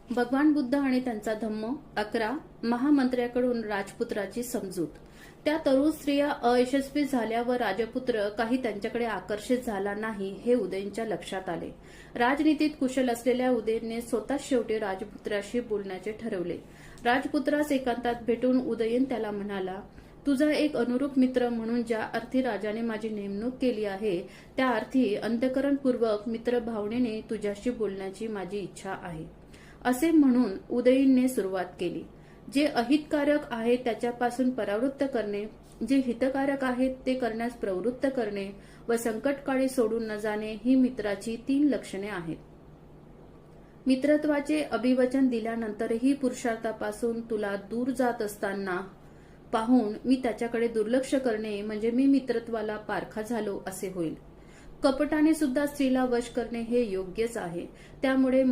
भगवान बुद्ध आणि त्यांचा धम्म 11 महामंत्र्याकडून राजपुत्राची समजूत। त्या तरुण स्त्रिया अयशस्वी झाल्यावर राजपुत्र काही त्यांच्याकडे आकर्षित झाला नाही हे उदयनच्या लक्षात आले। राजनीतीत कुशल असलेल्या उदयनने स्वतः शेवटी राजपुत्राशी बोलण्याचे ठरवले। राजपुत्रास एकांतात भेटून उदयन त्याला म्हणाला, तुझा एक अनुरूप मित्र म्हणून ज्या अर्थी राजाने माझी नेमणूक केली आहे त्या अर्थी अंतःकरणपूर्वक मित्रभावनेने तुझ्याशी बोलण्याची माझी इच्छा आहे। असे म्हणून उदयनने सुरुवात केली। जे अहितकारक आहे त्याच्यापासून परावृत्त करणे, जे हितकारक आहे ते करण्यास प्रवृत्त करणे व संकटकाळी सोडून न जाणे ही मित्राची 3 लक्षणे आहेत। मित्रत्वाचे अभिवचन दिल्यानंतरही पुरुषार्थापासून तुला दूर जात असताना पाहून मी त्याच्याकडे दुर्लक्ष करणे म्हणजे मी मित्रत्वाला पारखा झालो असे होईल। कपटाने सुद्धा स्त्रीला वश करणे हे योग्यच आहे। त्यामुळे